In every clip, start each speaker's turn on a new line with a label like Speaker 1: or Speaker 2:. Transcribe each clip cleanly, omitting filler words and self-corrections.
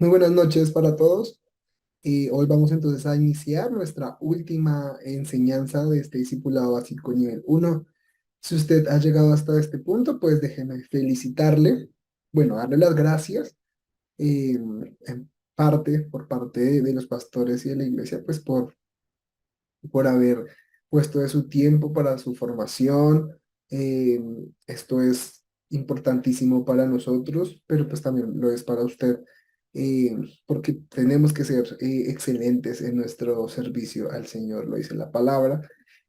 Speaker 1: Muy buenas noches para todos. Hoy vamos entonces a iniciar nuestra última enseñanza de este discipulado básico nivel uno. Si usted ha llegado hasta este punto, pues déjeme felicitarle, bueno, darle las gracias en parte, por parte de los pastores y de la iglesia, pues por haber puesto de su tiempo para su formación. Eh, Esto es importantísimo para nosotros, pero pues también lo es para usted, eh, porque tenemos que ser excelentes en nuestro servicio al Señor, lo dice la palabra.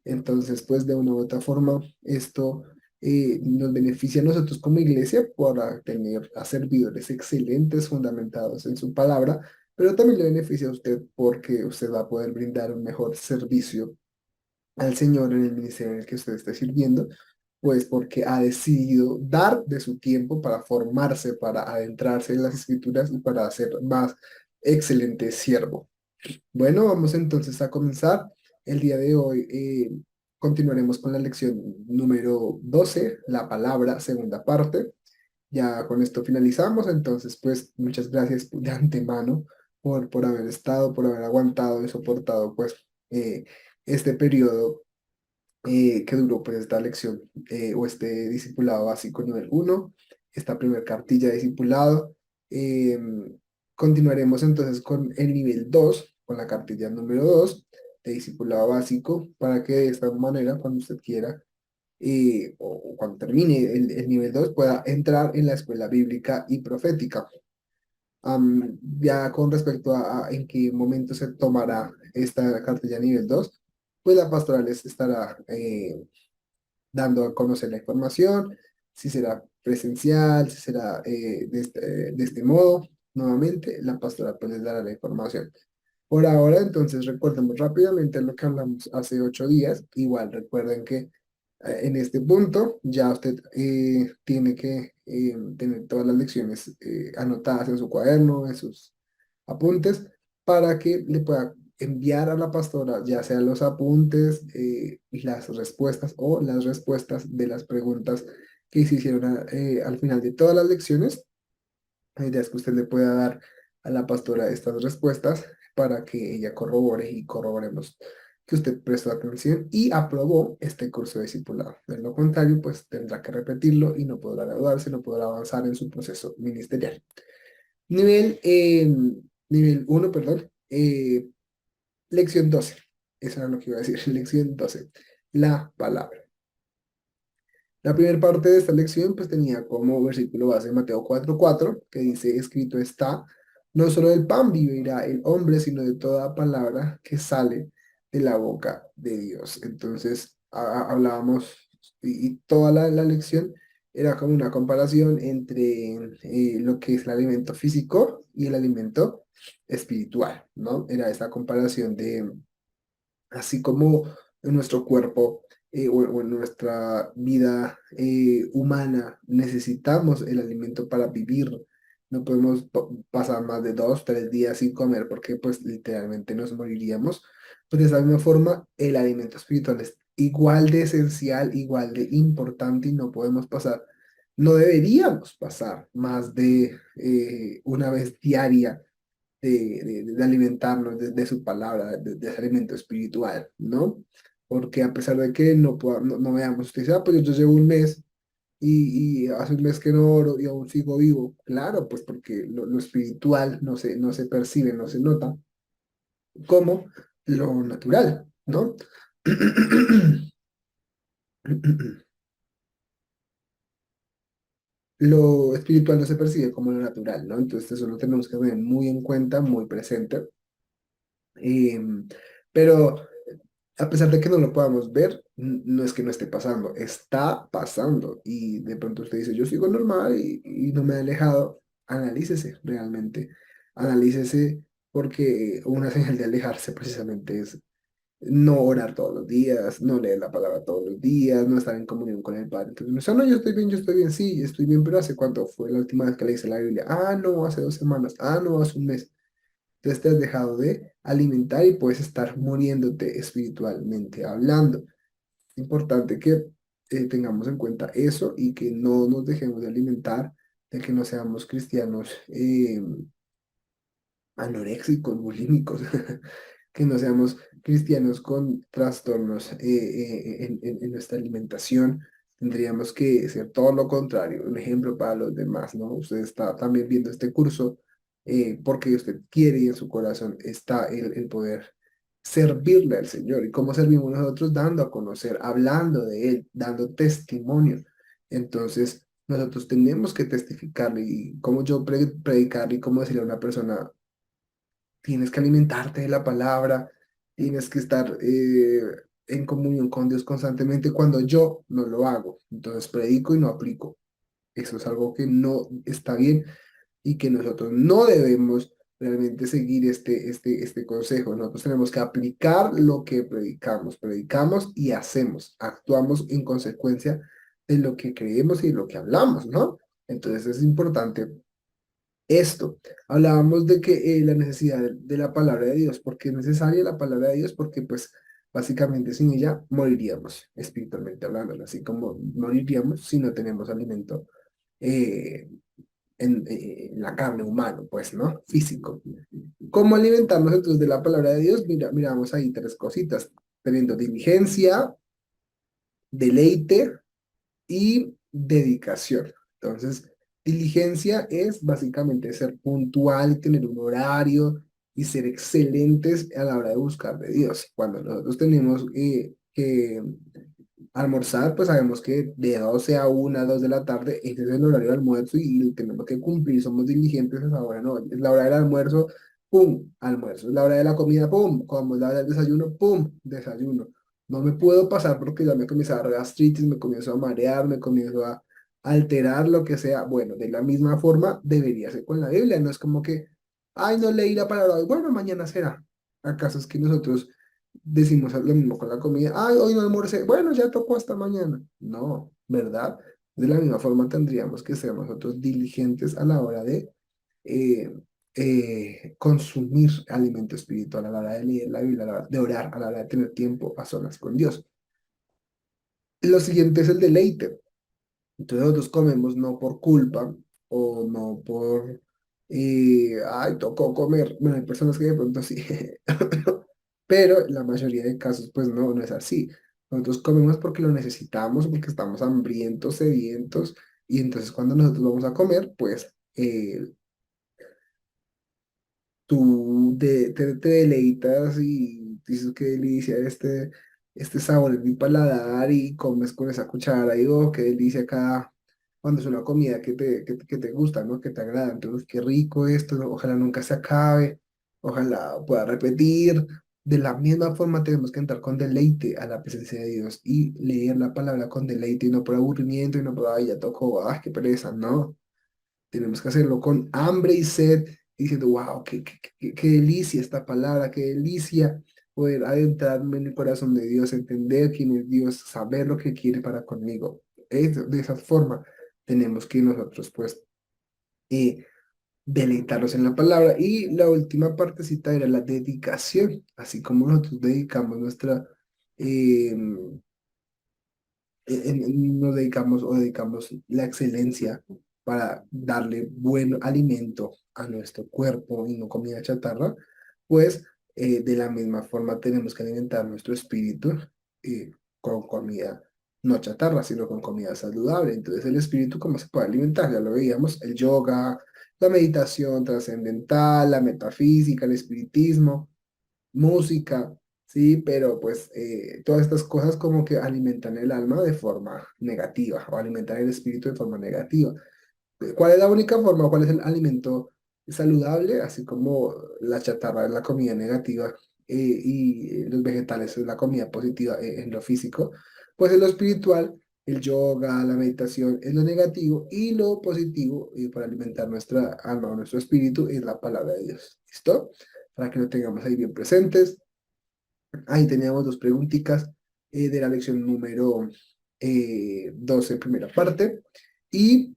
Speaker 1: Entonces, pues de una u otra forma, esto nos beneficia a nosotros como iglesia para tener a servidores excelentes, fundamentados en su palabra, pero también le beneficia a usted porque usted va a poder brindar un mejor servicio al Señor en el ministerio en el que usted esté sirviendo, pues porque ha decidido dar de su tiempo para formarse, para adentrarse en las escrituras y para ser más excelente siervo. Bueno, vamos entonces a comenzar. El día de hoy continuaremos con la lección número 12, la palabra, segunda parte. Ya con esto finalizamos, entonces pues muchas gracias de antemano por haber estado, por haber aguantado y soportado pues eh, este periodo que duró pues esta lección o este discipulado básico nivel uno, esta primer cartilla de discipulado. Eh, Continuaremos entonces con el nivel 2 con la cartilla número 2 de discipulado básico, para que de esta manera cuando usted quiera o cuando termine el nivel 2 pueda entrar en la escuela bíblica y profética. Ya con respecto a en qué momento se tomará esta cartilla nivel 2, pues la pastoral les estará dando a conocer la información, si será presencial, si será de este modo. Nuevamente, la pastoral pues les dará la información. Por ahora, entonces, recordemos rápidamente lo que hablamos hace 8 días. Igual recuerden que en este punto ya usted tiene que tener todas las lecciones anotadas en su cuaderno, en sus apuntes, para que le pueda enviar a la pastora ya sea los apuntes y las respuestas o las respuestas de las preguntas que se hicieron al final de todas las lecciones. La idea es que usted le pueda dar a la pastora estas respuestas para que ella corrobore y corroboremos que usted prestó atención y aprobó este curso de discipulado. De lo contrario, pues tendrá que repetirlo y no podrá graduarse, no podrá avanzar en su proceso ministerial. Nivel, nivel uno, perdón, lección 12. Eso era lo que iba a decir, lección 12. La palabra. La primera parte de esta lección pues tenía como versículo base Mateo 4:4, que dice, escrito está, no solo del pan vivirá el hombre, sino de toda palabra que sale de la boca de Dios. Entonces hablábamos y toda la lección era como una comparación entre lo que es el alimento físico y el alimento espiritual, ¿no? Era esta comparación de así como en nuestro cuerpo o en nuestra vida humana necesitamos el alimento para vivir. No podemos pasar más de 2, 3 días sin comer porque pues literalmente nos moriríamos. Pues de esa misma forma el alimento espiritual es igual de esencial, igual de importante y no podemos pasar, no deberíamos pasar más de una vez diaria de alimentarnos de su palabra, de ese alimento espiritual, ¿no? Porque a pesar de que no veamos, usted dice, pues yo llevo un mes y hace un mes que no oro y aún sigo vivo. Claro, pues porque lo espiritual no se percibe, no se nota como lo natural, ¿no? Lo espiritual no se percibe como lo natural, ¿no? Entonces eso lo tenemos que tener muy en cuenta, muy presente. Pero a pesar de que no lo podamos ver, no es que no esté pasando, está pasando. Y de pronto usted dice, yo sigo normal y no me he alejado. Analícese realmente, analícese porque una señal de alejarse precisamente es no orar todos los días, no leer la palabra todos los días, no estar en comunión con el Padre. Entonces, no, yo estoy bien, sí, estoy bien, pero ¿hace cuánto fue la última vez que le hice la Biblia? Ah, no, hace 2 semanas, ah, no, hace un mes. Entonces te has dejado de alimentar y puedes estar muriéndote espiritualmente hablando. Importante que tengamos en cuenta eso y que no nos dejemos de alimentar, de que no seamos cristianos anoréxicos, bulímicos, que no seamos cristianos con trastornos en nuestra alimentación. Tendríamos que ser todo lo contrario, un ejemplo para los demás, ¿no? Usted está también viendo este curso porque usted quiere y en su corazón está el poder servirle al Señor. ¿Y cómo servimos nosotros? Dando a conocer, hablando de Él, dando testimonio. Entonces, nosotros tenemos que testificarle y cómo yo predicarle y cómo decirle a una persona, tienes que alimentarte de la palabra, tienes que estar en comunión con Dios constantemente cuando yo no lo hago. Entonces predico y no aplico. Eso es algo que no está bien y que nosotros no debemos realmente seguir este consejo. Nosotros tenemos que aplicar lo que predicamos. Predicamos y hacemos. Actuamos en consecuencia de lo que creemos y de lo que hablamos, ¿no? Entonces es importante esto. Hablábamos de que la necesidad de la palabra de Dios, porque es necesaria la palabra de Dios, porque pues básicamente sin ella moriríamos, espiritualmente hablando, así como moriríamos si no tenemos alimento eh, en la carne humano, pues, ¿no? Físico. ¿Cómo alimentarnos entonces de la palabra de Dios? Mira, miramos ahí tres cositas, teniendo diligencia, deleite y dedicación. Entonces, diligencia es básicamente ser puntual, tener un horario y ser excelentes a la hora de buscar de Dios. Cuando nosotros tenemos que almorzar, pues sabemos que de 12 a 1, 2 de la tarde, ese es el horario de almuerzo y lo tenemos que cumplir, somos diligentes a esa hora, ¿no? Es la hora del almuerzo, ¡pum! Almuerzo. Es la hora de la comida, ¡pum! Como es la hora del desayuno, ¡pum! Desayuno. No me puedo pasar porque ya me comienza a dar gastritis, me comienzo a marear, me comienzo a alterar, lo que sea. Bueno, de la misma forma debería ser con la Biblia, no es como que, ay, no leí la palabra hoy, bueno, mañana será. ¿Acaso es que nosotros decimos lo mismo con la comida? Ay, hoy no almorcé, bueno, ya tocó hasta mañana. No, ¿verdad? De la misma forma tendríamos que ser nosotros diligentes a la hora de eh, consumir alimento espiritual, a la hora de leer la Biblia, a la hora de orar, a la hora de tener tiempo a solas con Dios. Lo siguiente es el deleite. Entonces nosotros comemos no por culpa o no por, ay, tocó comer. Bueno, hay personas que de pronto sí, pero la mayoría de casos pues no, no es así. Nosotros comemos porque lo necesitamos, porque estamos hambrientos, sedientos, y entonces cuando nosotros vamos a comer, pues tú te deleitas y dices qué delicia este sabor en mi paladar y comes con esa cuchara y oh, qué delicia acá cuando es una comida que te gusta, ¿no? Que te agrada. Entonces, qué rico esto, ¿no? Ojalá nunca se acabe, ojalá pueda repetir. De la misma forma tenemos que entrar con deleite a la presencia de Dios y leer la palabra con deleite y no por aburrimiento y no por, ay, ya tocó, ay, qué pereza, no. Tenemos que hacerlo con hambre y sed, diciendo, wow, qué delicia esta palabra, qué delicia poder adentrarme en el corazón de Dios, entender quién es Dios, saber lo que quiere para conmigo. De esa forma tenemos que nosotros, pues, eh, deleitarnos en la palabra. Y la última partecita era la dedicación, así como nosotros dedicamos nuestra... eh, nos dedicamos o dedicamos la excelencia para darle buen alimento a nuestro cuerpo y no comida chatarra, pues de la misma forma tenemos que alimentar nuestro espíritu con comida no chatarra, sino con comida saludable. Entonces el espíritu, ¿cómo se puede alimentar? Ya lo veíamos, el yoga, la meditación trascendental, la metafísica, el espiritismo, música, sí, pero pues todas estas cosas como que alimentan el alma de forma negativa o alimentan el espíritu de forma negativa. ¿Cuál es la única forma? ¿Cuál es el alimento saludable? Así como la chatarra es la comida negativa y los vegetales es la comida positiva en lo físico, pues en lo espiritual, el yoga, la meditación es lo negativo y lo positivo para alimentar nuestra alma o nuestro espíritu es la palabra de Dios. ¿Listo? Para que lo tengamos ahí bien presentes. Ahí teníamos dos preguntitas de la lección número 12, primera parte. Y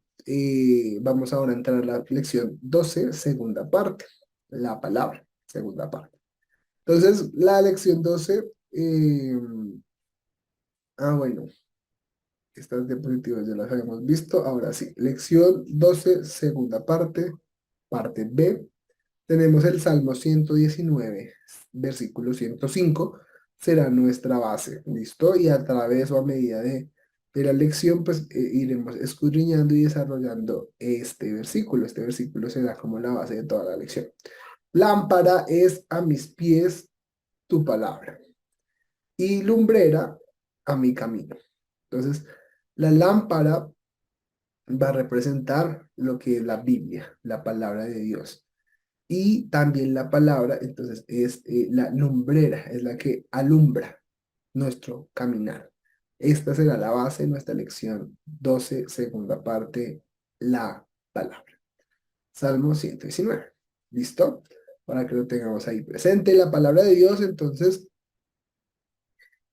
Speaker 1: vamos ahora a entrar a la lección 12, segunda parte. La palabra, segunda parte. Entonces, la lección 12, bueno, estas diapositivas ya las habíamos visto. Ahora sí, lección 12, segunda parte, parte B. Tenemos el Salmo 119, versículo 105, será nuestra base, ¿listo? Y a través o a medida de la lección, pues iremos escudriñando y desarrollando este versículo. Este versículo será como la base de toda la lección. Lámpara es a mis pies tu palabra y lumbrera a mi camino. Entonces, la lámpara va a representar lo que es la Biblia, la palabra de Dios. Y también la palabra, entonces, es la lumbrera, es la que alumbra nuestro caminar. Esta será la base de nuestra lección 12, segunda parte, la palabra. Salmo 119. ¿Listo? Para que lo tengamos ahí presente. La palabra de Dios, entonces,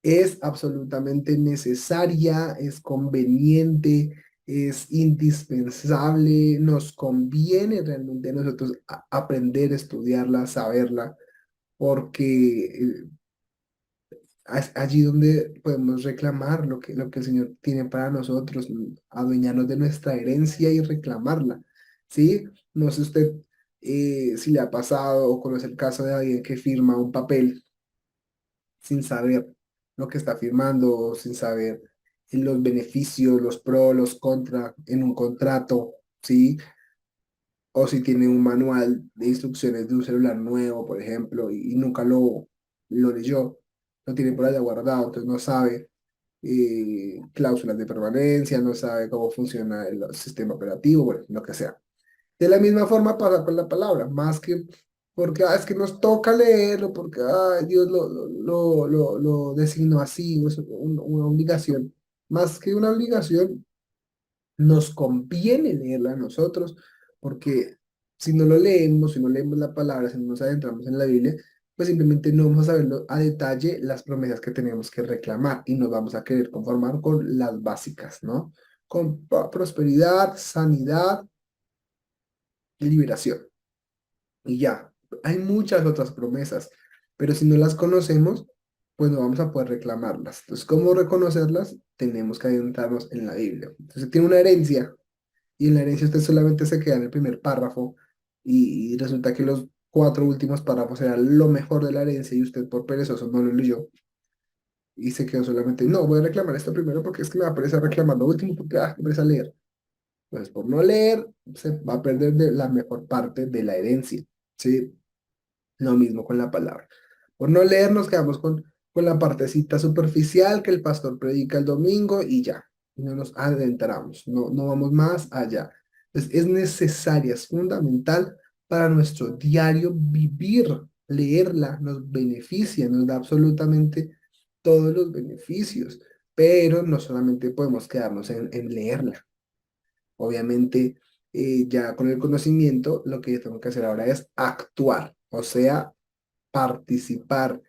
Speaker 1: es absolutamente necesaria, es conveniente, es indispensable, nos conviene realmente a nosotros aprender, estudiarla, saberla, porque es allí donde podemos reclamar lo que el Señor tiene para nosotros, adueñarnos de nuestra herencia y reclamarla, ¿sí? No sé usted si le ha pasado o conoce el caso de alguien que firma un papel sin saber lo que está firmando, sin saber los beneficios, los pros, los contras en un contrato, ¿sí? O si tiene un manual de instrucciones de un celular nuevo, por ejemplo, y nunca lo leyó, lo tiene por allá guardado, entonces no sabe cláusulas de permanencia, no sabe cómo funciona el sistema operativo, bueno, lo que sea. De la misma forma pasa con la palabra, más que porque es que nos toca leerlo, porque Dios lo designó así, es una obligación. Más que una obligación, nos conviene leerla a nosotros, porque si no lo leemos, si no leemos la palabra, si no nos adentramos en la Biblia, pues simplemente no vamos a saber a detalle las promesas que tenemos que reclamar y nos vamos a querer conformar con las básicas, ¿no? Con prosperidad, sanidad y liberación. Y ya, hay muchas otras promesas, pero si no las conocemos, pues no vamos a poder reclamarlas. Entonces, ¿cómo reconocerlas? Tenemos que adentrarnos en la Biblia. Entonces, tiene una herencia y en la herencia usted solamente se queda en el primer párrafo y resulta que los cuatro últimos párrafos eran lo mejor de la herencia y usted por perezoso no lo leyó y se quedó solamente, no, voy a reclamar esto primero porque es que me va a pereza reclamar lo último porque, me pereza leer. Pues por no leer, se va a perder de la mejor parte de la herencia, ¿sí? Lo mismo con la palabra. Por no leer nos quedamos con la partecita superficial que el pastor predica el domingo y ya, no nos adentramos, no vamos más allá. Entonces, es necesaria, es fundamental para nuestro diario vivir, leerla, nos beneficia, nos da absolutamente todos los beneficios, pero no solamente podemos quedarnos en leerla. Obviamente, ya con el conocimiento, lo que yo tengo que hacer ahora es actuar, o sea, participar,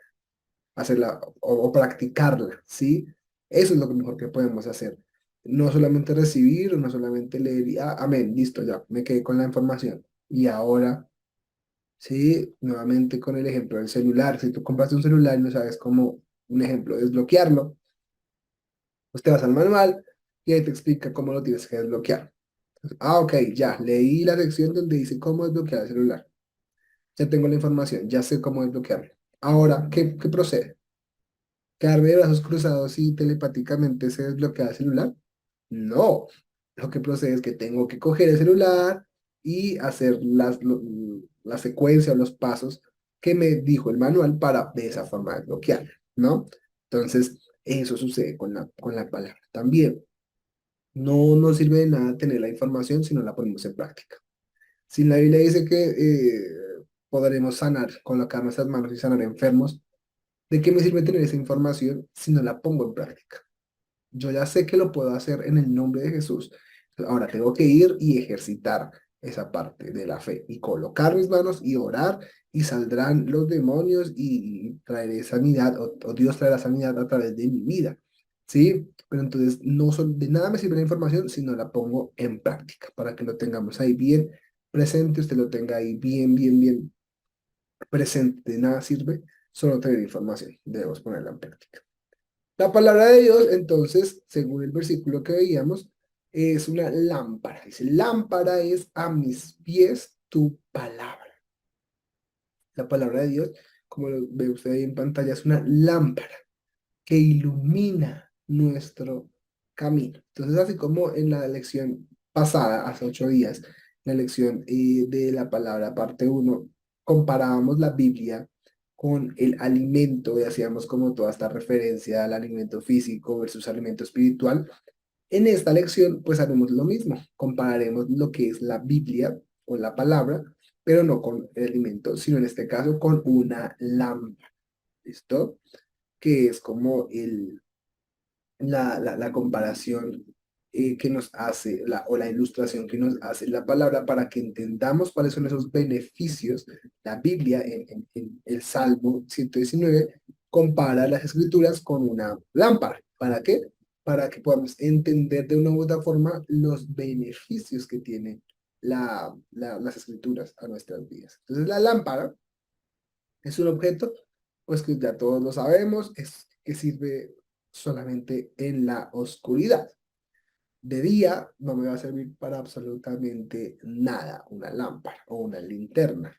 Speaker 1: hacerla o practicarla, ¿sí? Eso es lo que mejor que podemos hacer. No solamente recibir, no solamente leer y, amén, listo, ya, me quedé con la información. Y ahora, sí, nuevamente con el ejemplo del celular. Si tú compraste un celular y no sabes cómo, un ejemplo, desbloquearlo, pues te vas al manual y ahí te explica cómo lo tienes que desbloquear. Ok, ya, leí la sección donde dice cómo desbloquear el celular. Ya tengo la información, ya sé cómo desbloquearlo. Ahora, ¿qué procede? ¿Quedarme de brazos cruzados y telepáticamente se desbloquea el celular? No. Lo que procede es que tengo que coger el celular y hacer la secuencia o los pasos que me dijo el manual para de esa forma desbloquear, ¿no? Entonces, eso sucede con la palabra. También, no nos sirve de nada tener la información si no la ponemos en práctica. Si la Biblia dice que podremos sanar, colocar nuestras manos y sanar enfermos, ¿de qué me sirve tener esa información si no la pongo en práctica? Yo ya sé que lo puedo hacer en el nombre de Jesús. Ahora tengo que ir y ejercitar esa parte de la fe y colocar mis manos y orar y saldrán los demonios y traeré sanidad o Dios traerá sanidad a través de mi vida. ¿Sí? Pero entonces de nada me sirve la información si no la pongo en práctica para que lo tengamos ahí bien presente, usted lo tenga ahí bien presente. De nada sirve solo tener información, debemos ponerla en práctica. La palabra de Dios, entonces, según el versículo que veíamos, es una lámpara. Dice, lámpara es a mis pies tu palabra. La palabra de Dios, como lo ve usted ahí en pantalla, es una lámpara que ilumina nuestro camino. Entonces, así como en la lección pasada, hace 8 días, la lección de la palabra parte uno, comparábamos la Biblia con el alimento y hacíamos como toda esta referencia al alimento físico versus alimento espiritual. En esta lección, pues haremos lo mismo, compararemos lo que es la Biblia o la palabra, pero no con el alimento, sino en este caso con una lámpara. ¿Listo? Que es como la comparación que nos hace, o la ilustración que nos hace la palabra para que entendamos cuáles son esos beneficios. La Biblia en el Salmo 119 compara las escrituras con una lámpara. ¿Para qué? Para que podamos entender de una u otra forma los beneficios que tienen las escrituras a nuestras vidas. Entonces la lámpara es un objeto, pues que ya todos lo sabemos, es que sirve solamente en la oscuridad. De día no me va a servir para absolutamente nada una lámpara o una linterna.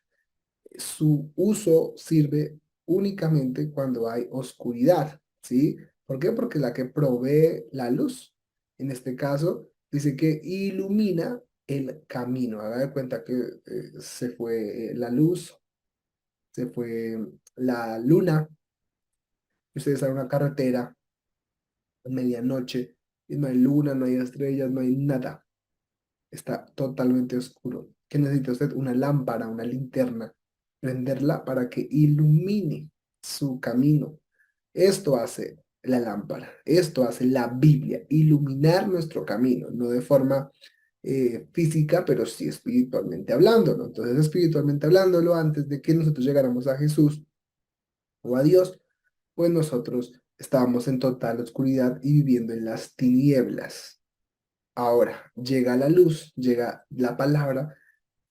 Speaker 1: Su uso sirve únicamente cuando hay oscuridad, ¿sí? ¿Por qué? Porque la que provee la luz, en este caso, dice que ilumina el camino. Haga de cuenta que se fue la luz, se fue la luna, y ustedes están en una carretera a medianoche y no hay luna, no hay estrellas, no hay nada. Está totalmente oscuro. ¿Qué necesita usted? Una lámpara, una linterna, prenderla para que ilumine su camino. Esto hace la lámpara, esto hace la Biblia, iluminar nuestro camino, no de forma física, pero sí espiritualmente hablándolo. Entonces, espiritualmente hablándolo, antes de que nosotros llegáramos a Jesús o a Dios, pues nosotros estábamos en total oscuridad y viviendo en las tinieblas. Ahora, llega la luz, llega la palabra,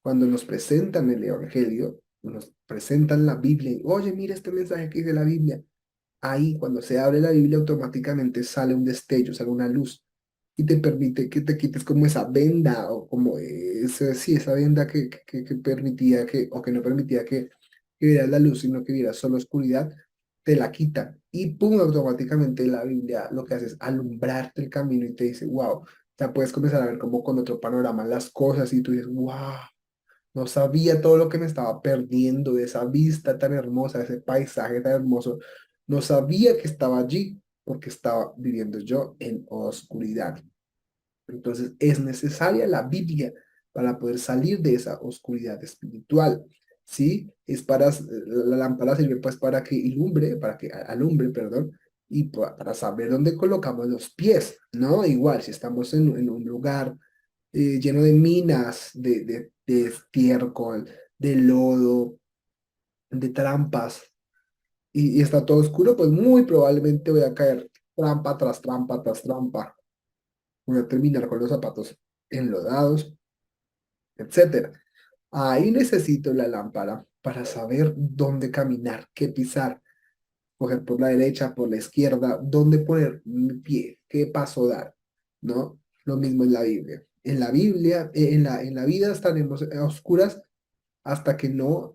Speaker 1: cuando nos presentan el Evangelio, nos presentan la Biblia, y, oye, mira este mensaje que dice la Biblia. Ahí, cuando se abre la Biblia, automáticamente sale un destello, sale una luz, y te permite que te quites como esa venda, o como sí, esa venda que permitía que, o que no permitía que vieras la luz, sino que vieras solo oscuridad, te la quita. Y pum, automáticamente la Biblia lo que hace es alumbrarte el camino y te dice, wow, ya puedes comenzar a ver como con otro panorama las cosas y tú dices, wow, no sabía todo lo que me estaba perdiendo de esa vista tan hermosa, de ese paisaje tan hermoso. No sabía que estaba allí porque estaba viviendo yo en oscuridad. Entonces es necesaria la Biblia para poder salir de esa oscuridad espiritual. ¿Sí? Es para, la lámpara sirve pues para que ilumbre, para que alumbre, perdón, y para saber dónde colocamos los pies, ¿no? Igual, si estamos en un lugar lleno de minas, de estiércol, de lodo, de trampas, y está todo oscuro, pues muy probablemente voy a caer trampa tras trampa tras trampa. Voy a terminar con los zapatos enlodados, etcétera. Ahí necesito la lámpara para saber dónde caminar, qué pisar, coger por la derecha, por la izquierda, dónde poner mi pie, qué paso dar, ¿no? Lo mismo en la Biblia. En la Biblia, en la vida estaremos a oscuras hasta que no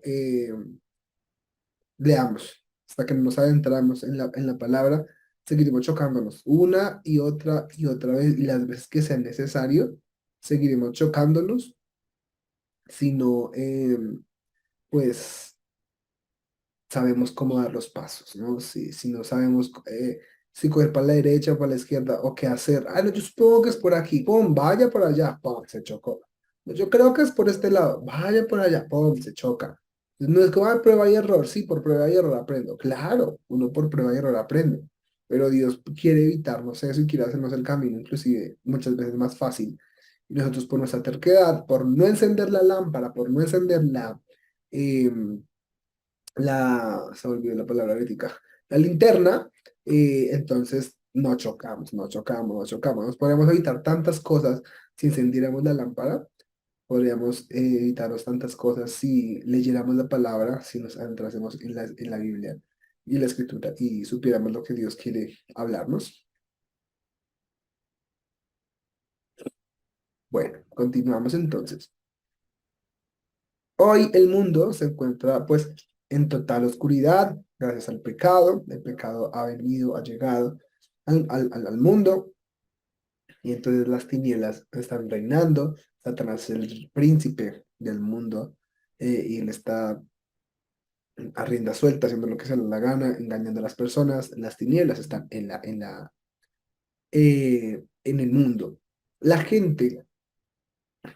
Speaker 1: leamos, hasta que no nos adentramos en la palabra, seguiremos chocándonos una y otra vez, y las veces que sea necesario, seguiremos chocándonos, sino pues sabemos cómo dar los pasos, ¿no? Si no sabemos si coger para la derecha o para la izquierda o qué hacer. Ah, no, yo supongo que es por aquí, pum, vaya por allá, pum, se chocó. No, yo creo que es por este lado, vaya por allá, pum, se choca. No es que va a prueba y error, sí, por prueba y error aprendo. Claro, uno por prueba y error aprende, pero Dios quiere evitarnos eso y quiere hacernos el camino, inclusive muchas veces más fácil. Y nosotros por nuestra terquedad, por no encender la lámpara, por no encender em, se me olvidó la palabra ahorita, la linterna, entonces no chocamos, no chocamos, no chocamos. Nos podríamos evitar tantas cosas si encendiéramos la lámpara, podríamos evitarnos tantas cosas si leyéramos la palabra, si nos adentrásemos en la Biblia y la Escritura y supiéramos lo que Dios quiere hablarnos. Bueno, continuamos entonces. Hoy el mundo se encuentra, pues, en total oscuridad gracias al pecado. El pecado ha venido, ha llegado al mundo y entonces las tinieblas están reinando. Satanás es el príncipe del mundo y él está a rienda suelta haciendo lo que se le da la gana, engañando a las personas. Las tinieblas están en el mundo. La gente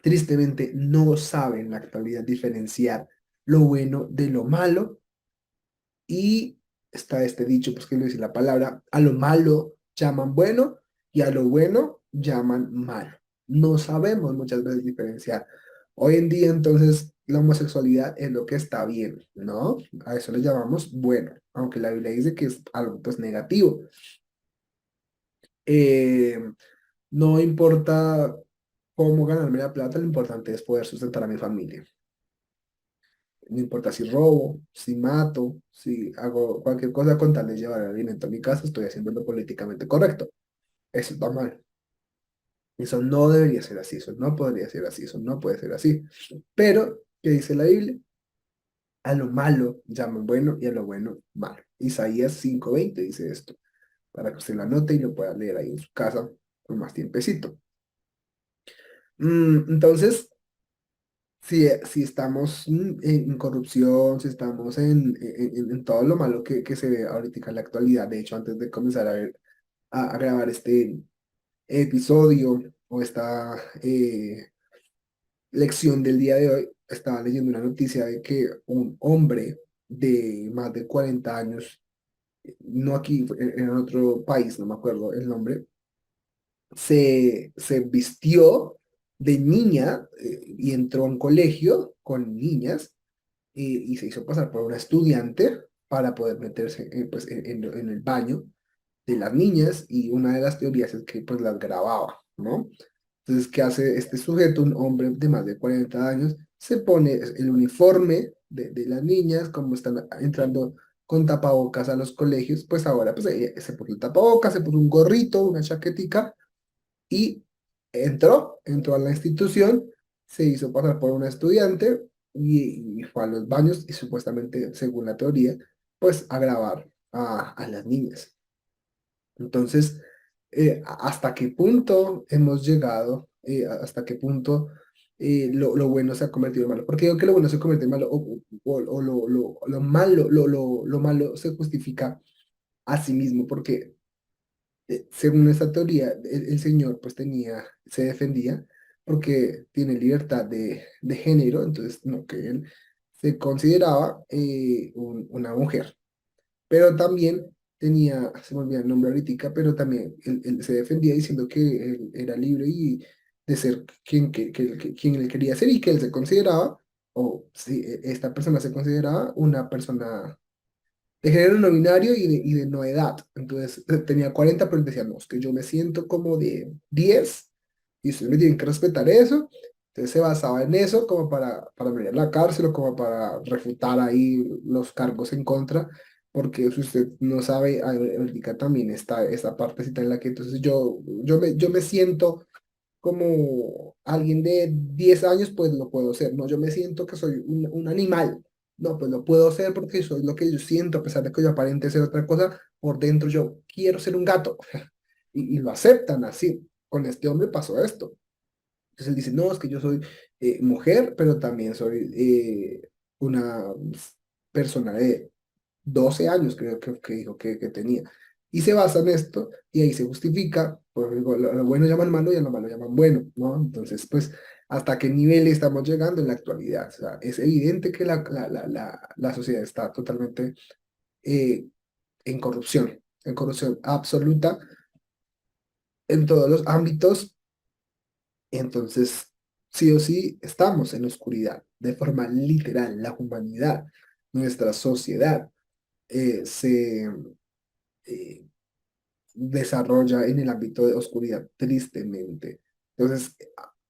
Speaker 1: tristemente no sabe en la actualidad diferenciar lo bueno de lo malo y está este dicho, pues que lo dice la palabra, a lo malo llaman bueno y a lo bueno llaman malo. No sabemos muchas veces diferenciar. Hoy en día entonces la homosexualidad es lo que está bien, ¿no? A eso le llamamos bueno, aunque la Biblia dice que es algo pues negativo. Eh, no importa cómo ganarme la plata, lo importante es poder sustentar a mi familia. No importa si robo, si mato, si hago cualquier cosa con tal de llevar el alimento a mi casa, estoy haciendo lo políticamente correcto. Eso está mal. Eso no debería ser así, eso no podría ser así, eso no puede ser así. Pero, ¿qué dice la Biblia? A lo malo llaman bueno y a lo bueno malo. Isaías 5:20 dice esto, para que usted lo anote y lo pueda leer ahí en su casa con más tiempecito. Entonces, si estamos en corrupción, si estamos en todo lo malo que se ve ahorita en la actualidad, de hecho, antes de comenzar a grabar este episodio o esta lección del día de hoy, estaba leyendo una noticia de que un hombre de más de 40 años, no aquí, en otro país, no me acuerdo el nombre, se vistió de niña y entró a un colegio con niñas y se hizo pasar por una estudiante para poder meterse pues, en el baño de las niñas y una de las teorías es que pues las grababa, ¿no? Entonces, ¿qué hace este sujeto, un hombre de más de 40 años? Se pone el uniforme de las niñas, como están entrando con tapabocas a los colegios, pues ahora pues, se puso el tapabocas, se puso un gorrito, una chaquetica y entró a la institución, se hizo pasar por una estudiante y fue a los baños y supuestamente, según la teoría, pues a grabar a las niñas. Entonces, ¿hasta qué punto hemos llegado? ¿Hasta qué punto lo bueno se ha convertido en malo? Porque digo que lo bueno se convierte en malo o lo malo, lo malo se justifica a sí mismo, porque según esta teoría, el señor pues se defendía porque tiene libertad de género, entonces no, que él se consideraba una mujer, pero también se me olvida el nombre ahorita, pero también él se defendía diciendo que él era libre y de ser quien él quería ser y que él se consideraba, o si esta persona se consideraba una persona de género no binario y de no edad. Entonces tenía 40 pero él decía, no, es que yo me siento como de 10 y ustedes me tienen que respetar eso. Entonces se basaba en eso como para venir a la cárcel o como para refutar ahí los cargos en contra, porque si usted no sabe, ahorita también está esa partecita en la que entonces yo me siento como alguien de 10 años, pues lo puedo ser. No, yo me siento que soy un animal. No, pues lo puedo ser porque soy lo que yo siento, a pesar de que yo aparente ser otra cosa, por dentro yo quiero ser un gato. Y lo aceptan así. Con este hombre pasó esto. Entonces él dice, no, es que yo soy mujer, pero también soy una persona de 12 años, creo que dijo que tenía. Y se basa en esto y ahí se justifica, por lo bueno llaman malo y a lo malo llaman bueno, ¿no? Entonces, pues, ¿hasta qué nivel estamos llegando en la actualidad? O sea, es evidente que la sociedad está totalmente eh, en corrupción absoluta en todos los ámbitos. Entonces, sí o sí, estamos en oscuridad, de forma literal, la humanidad, nuestra sociedad se eh, desarrolla en el ámbito de oscuridad, tristemente. Entonces,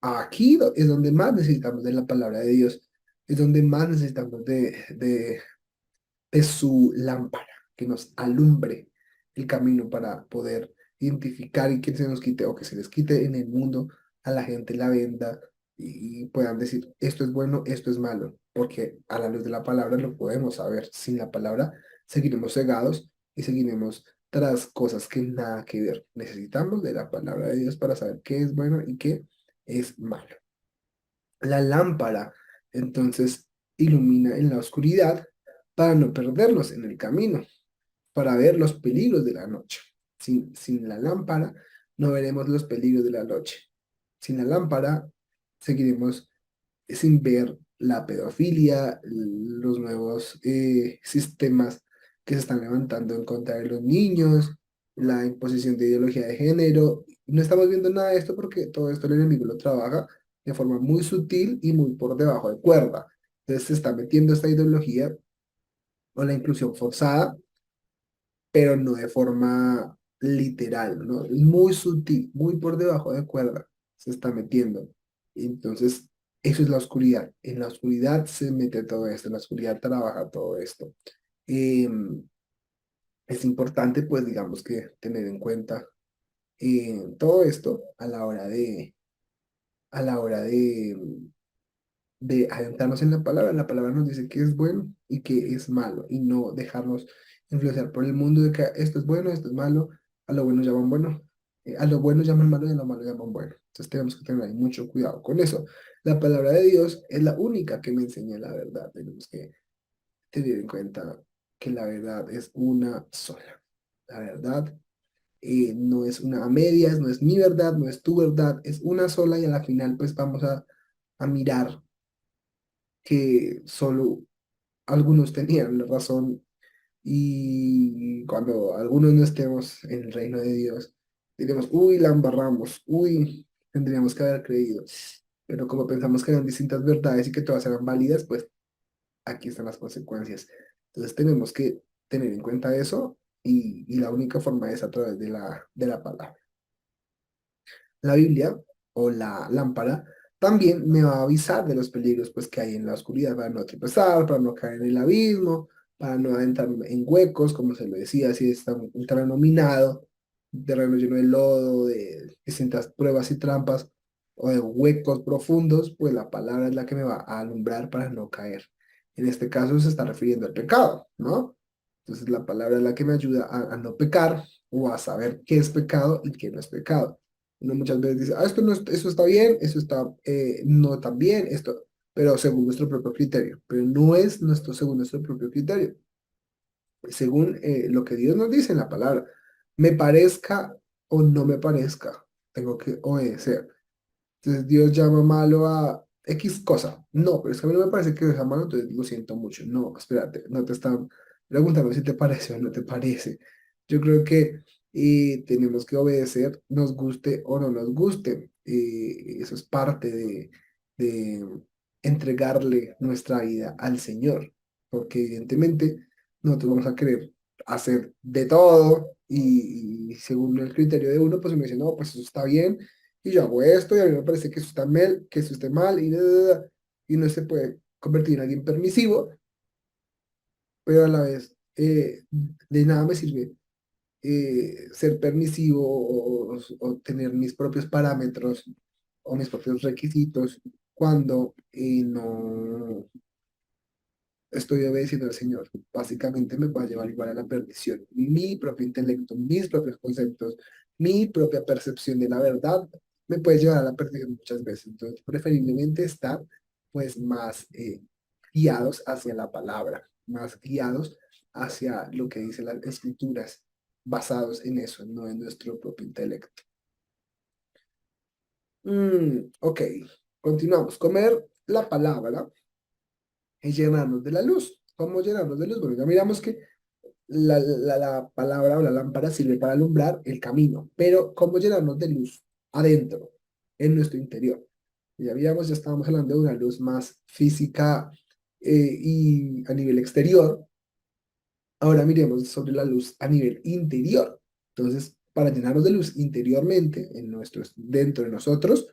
Speaker 1: aquí es donde más necesitamos de la palabra de Dios, es donde más necesitamos de su lámpara, que nos alumbre el camino para poder identificar y que se nos quite o que se les quite en el mundo a la gente la venda y puedan decir, esto es bueno, esto es malo. porque a la luz de la palabra lo podemos saber. Sin la palabra seguiremos cegados y seguiremos tras cosas que nada que ver. Necesitamos de la palabra de Dios para saber qué es bueno y qué es malo. La lámpara, entonces, ilumina en la oscuridad para no perdernos en el camino, para ver los peligros de la noche. Sin la lámpara no veremos los peligros de la noche. Sin la lámpara seguiremos sin ver la pedofilia, los nuevos sistemas que se están levantando en contra de los niños, la imposición de ideología de género. No estamos viendo nada de esto porque todo esto el enemigo lo trabaja de forma muy sutil y muy por debajo de cuerda. Entonces se está metiendo esta ideología o la inclusión forzada, pero no de forma literal, ¿no? Es muy sutil, muy por debajo de cuerda se está metiendo. Entonces, eso es la oscuridad. En la oscuridad se mete todo esto, en la oscuridad trabaja todo esto. Eh, es importante, pues, digamos que tener en cuenta todo esto a la hora de adentrarnos en la palabra. La palabra nos dice que es bueno y que es malo, y no dejarnos influenciar por el mundo de que esto es bueno, esto es malo, a lo bueno llaman bueno, a lo bueno llaman malo y a lo malo llaman bueno. Entonces tenemos que tener ahí mucho cuidado con eso. La palabra de Dios es la única que me enseña la verdad. Tenemos que tener en cuenta que la verdad es una sola. La verdad no es una a medias, no es mi verdad, no es tu verdad, es una sola, y a la final pues vamos a mirar que solo algunos tenían la razón, y cuando algunos no estemos en el reino de Dios, diremos, uy, la embarramos, uy, tendríamos que haber creído. Pero como pensamos que eran distintas verdades y que todas eran válidas, pues aquí están las consecuencias. Entonces tenemos que tener en cuenta eso, y la única forma es a través de la palabra. La Biblia o la lámpara también me va a avisar de los peligros pues que hay en la oscuridad, para no tropezar, para no caer en el abismo, para no entrar en huecos, como se lo decía, si está un terreno minado, un terreno lleno de lodo, de distintas pruebas y trampas, o de huecos profundos, pues la palabra es la que me va a alumbrar para no caer. En este caso se está refiriendo al pecado, ¿no? Entonces la palabra es la que me ayuda a no pecar, o a saber qué es pecado y qué no es pecado. Uno muchas veces dice, esto no eso está bien, eso está no tan bien, esto, pero según nuestro propio criterio. Pero no es nuestro según nuestro propio criterio, según lo que Dios nos dice en la palabra. Me parezca o no me parezca, tengo que obedecer. Entonces Dios llama malo a X cosa. No, pero es que a mí no me parece que sea malo, entonces lo siento mucho. No, espérate, no te están preguntando si te parece o no te parece. Yo creo que tenemos que obedecer, nos guste o no nos guste. Eso es parte de entregarle nuestra vida al Señor, porque evidentemente nosotros vamos a querer hacer de todo, y según el criterio de uno, pues uno dice, no, pues eso está bien y yo hago esto, y a mí me parece que eso está mal, que eso esté mal, y no se puede convertir en alguien permisivo, pero a la vez de nada me sirve ser permisivo, o tener mis propios parámetros o mis propios requisitos cuando no estoy obedeciendo al Señor. Básicamente me va a llevar igual a la perdición. Mi propio intelecto, mis propios conceptos, mi propia percepción de la verdad me puede llevar a la perdición muchas veces. Entonces, preferiblemente estar pues más guiados hacia la palabra, más guiados hacia lo que dicen las escrituras, basados en eso, no en nuestro propio intelecto. Ok, continuamos. Comer la palabra es llenarnos de la luz. ¿Cómo llenarnos de luz? Bueno, ya miramos que la palabra o la lámpara sirve para alumbrar el camino, pero ¿cómo llenarnos de luz adentro, en nuestro interior? Ya habíamos, ya estábamos hablando de una luz más física y a nivel exterior. Ahora miremos sobre la luz a nivel interior. Entonces, para llenarnos de luz interiormente, dentro de nosotros,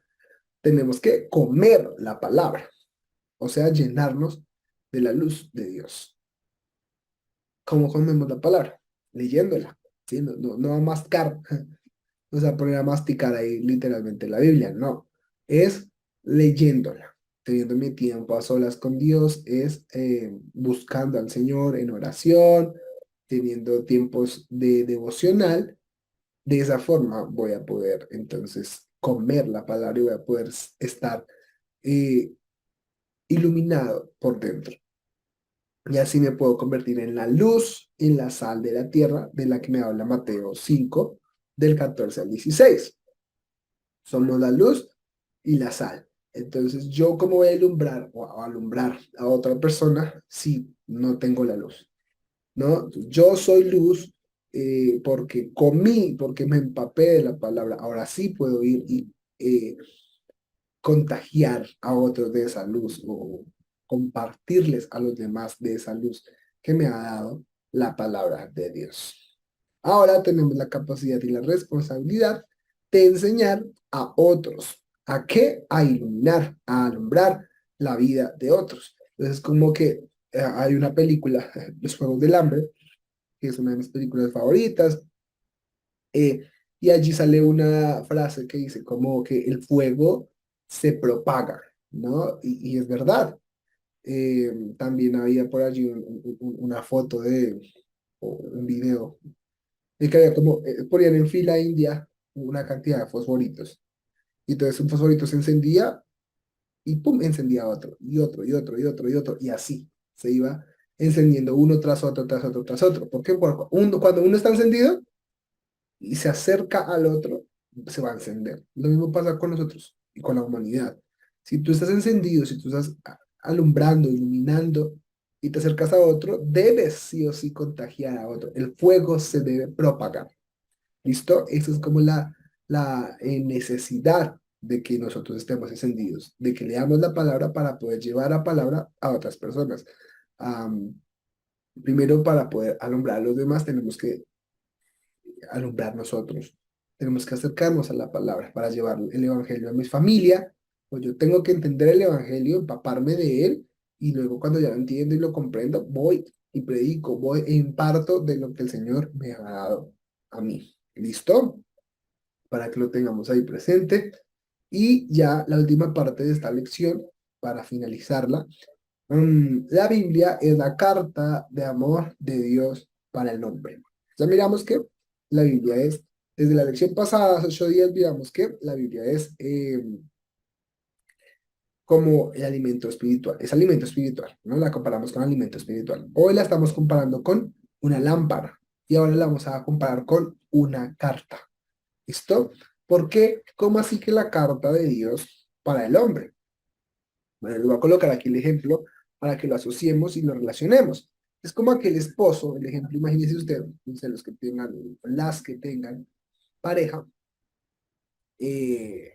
Speaker 1: tenemos que comer la palabra, o sea, llenarnos de la luz de Dios. ¿Cómo comemos la palabra? Leyéndola, ¿sí? No a mascar, no se va a poner a masticar ahí literalmente la Biblia, no, es leyéndola. teniendo mi tiempo a solas con Dios, es buscando al Señor en oración, teniendo tiempos de devocional. De esa forma voy a poder entonces comer la palabra y voy a poder estar eh, iluminado por dentro. Y así me puedo convertir en la luz, en la sal de la tierra, de la que me habla Mateo 5 del 14 al 16. Somos la luz y la sal. Entonces, ¿yo cómo voy a alumbrar o a alumbrar a otra persona si no tengo la luz? ¿No? Yo soy luz porque comí, porque me empapé de la palabra. Ahora sí puedo ir y contagiar a otros de esa luz o compartirles a los demás de esa luz que me ha dado la palabra de Dios. Ahora tenemos la capacidad y la responsabilidad de enseñar a otros. ¿A qué? A iluminar, a alumbrar la vida de otros. Entonces, como que hay una película, Los Juegos del Hambre, que es una de mis películas favoritas, eh, y allí sale una frase que dice como que el fuego se propaga, ¿no? Y es verdad. También había por allí una foto o un video, de que había como, ponían en fila india una cantidad de fosforitos. Y entonces un fosforito se encendía y pum, encendía otro, y otro, y otro, y otro, y otro, y así se iba encendiendo uno tras otro, tras otro, tras otro. Porque cuando uno está encendido, y se acerca al otro, se va a encender. Lo mismo pasa con nosotros y con la humanidad. Si tú estás encendido, si tú estás alumbrando, iluminando y te acercas a otro, debes sí o sí contagiar a otro. El fuego se debe propagar. ¿Listo? Esa es como la necesidad de que nosotros estemos encendidos, de que leamos la palabra para poder llevar la palabra a otras personas. Am, Primero, para poder alumbrar a los demás, tenemos que alumbrar nosotros. Tenemos que acercarnos a la palabra para llevar el evangelio a mi familia. Pues yo tengo que entender el evangelio, empaparme de él y luego cuando ya lo entiendo y lo comprendo, voy y predico, voy e imparto de lo que el Señor me ha dado a mí. ¿Listo? Para que lo tengamos ahí presente. Y ya la última parte de esta lección, para finalizarla, la Biblia es la carta de amor de Dios para el hombre. Ya miramos que la Biblia es, desde la lección pasada, hace 8 días, miramos que la Biblia es como el alimento espiritual, es alimento espiritual, ¿no? La comparamos con alimento espiritual. Hoy la estamos comparando con una lámpara y ahora la vamos a comparar con una carta. ¿Listo? ¿Por qué? ¿Cómo así que la carta de Dios para el hombre? Bueno, les voy a colocar aquí el ejemplo para que lo asociemos y lo relacionemos. Es como aquel esposo, el ejemplo, imagínense usted, no sé, los que tengan, las que tengan pareja, eh,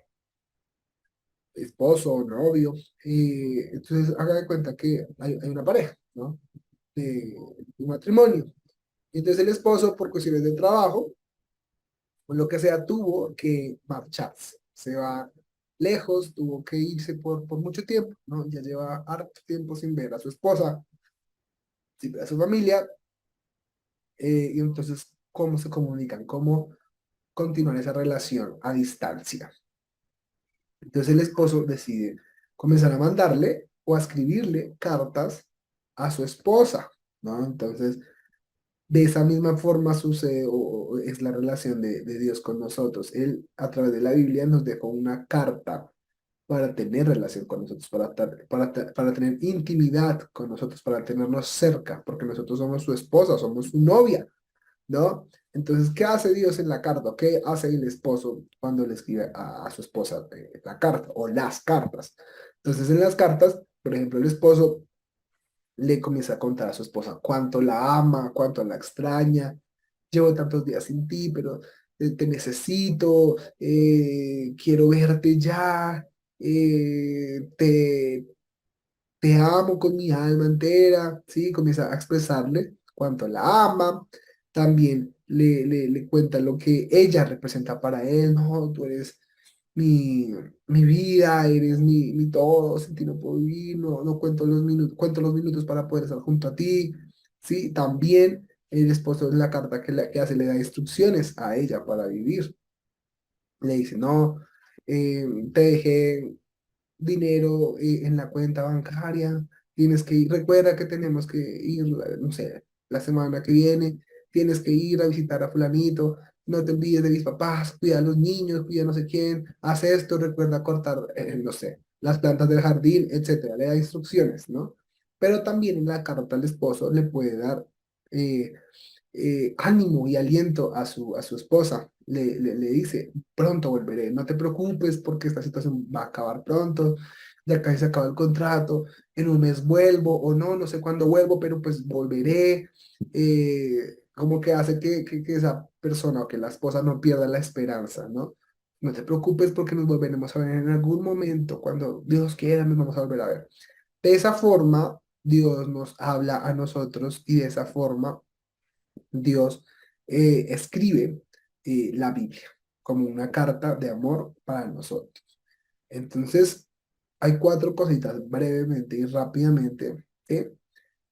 Speaker 1: esposo o novio, entonces haga de cuenta que hay una pareja, ¿no? De un matrimonio. Y entonces el esposo, por cuestiones de trabajo, o lo que sea, tuvo que marcharse. Se va lejos, tuvo que irse por mucho tiempo, ¿no? Ya lleva harto tiempo sin ver a su esposa, sin ver a su familia, y entonces, ¿cómo se comunican? ¿Cómo continuar esa relación a distancia? Entonces el esposo decide comenzar a mandarle o a escribirle cartas a su esposa, ¿no? Entonces, de esa misma forma sucede o es la relación de Dios con nosotros. Él, a través de la Biblia, nos dejó una carta para tener relación con nosotros, para tener intimidad con nosotros, para tenernos cerca, porque nosotros somos su esposa, somos su novia, ¿no? Entonces, ¿qué hace Dios en la carta? ¿Qué hace el esposo cuando le escribe a su esposa la carta o las cartas? Entonces, en las cartas, por ejemplo, el esposo le comienza a contar a su esposa cuánto la ama, cuánto la extraña. Llevo tantos días sin ti, pero te necesito, quiero verte ya, te amo con mi alma entera, ¿sí? Comienza a expresarle cuánto la ama. También le cuenta lo que ella representa para él, no, tú eres mi, mi vida, eres mi todo, sin ti no puedo vivir, no cuento los minutos para poder estar junto a ti, ¿sí? También el esposo en la carta que hace le da instrucciones a ella para vivir. Le dice, no, te dejé dinero en la cuenta bancaria, tienes que ir, recuerda que tenemos que ir, no sé, la semana que viene, tienes que ir a visitar a fulanito, no te olvides de mis papás, cuida a los niños, cuida a no sé quién, haz esto, recuerda cortar, no sé, las plantas del jardín, etcétera, le da instrucciones, ¿no? Pero también en la carta al esposo le puede dar eh, ánimo y aliento a su esposa. Le dice, pronto volveré, no te preocupes porque esta situación va a acabar pronto, ya casi se acaba el contrato, en un mes vuelvo o no, no sé cuándo vuelvo, pero pues volveré. Como que hace que esa persona o que la esposa no pierda la esperanza, ¿no? No te preocupes porque nos volveremos a ver en algún momento, cuando Dios quiera, nos vamos a volver a ver. De esa forma, Dios nos habla a nosotros y de esa forma Dios escribe la Biblia como una carta de amor para nosotros. Entonces, hay cuatro cositas brevemente y rápidamente que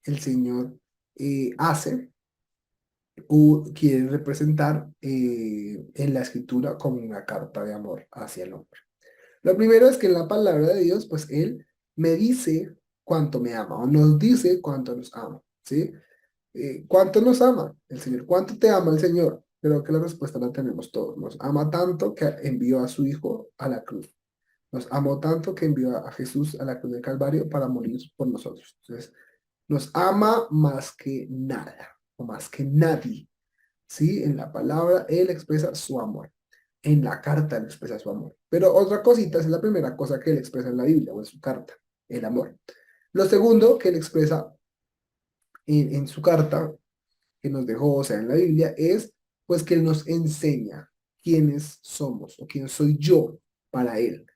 Speaker 1: el Señor hace o quiere representar en la escritura como una carta de amor hacia el hombre. Lo primero es que en la palabra de Dios, pues Él me dice cuánto me ama o nos dice cuánto nos ama, ¿sí? ¿Cuánto nos ama el Señor? ¿Cuánto te ama el Señor? Creo que la respuesta la tenemos todos. Nos ama tanto que envió a su Hijo a la cruz. Nos amó tanto que envió a Jesús a la cruz del Calvario para morir por nosotros. Entonces, nos ama más que nada o más que nadie. ¿Sí? En la palabra Él expresa su amor. En la carta Él expresa su amor. Pero otra cosita es la primera cosa que Él expresa en la Biblia o en su carta, el amor. Lo segundo que Él expresa en su carta que nos dejó, o sea, en la Biblia, es pues que Él nos enseña quiénes somos o quién soy yo para Él.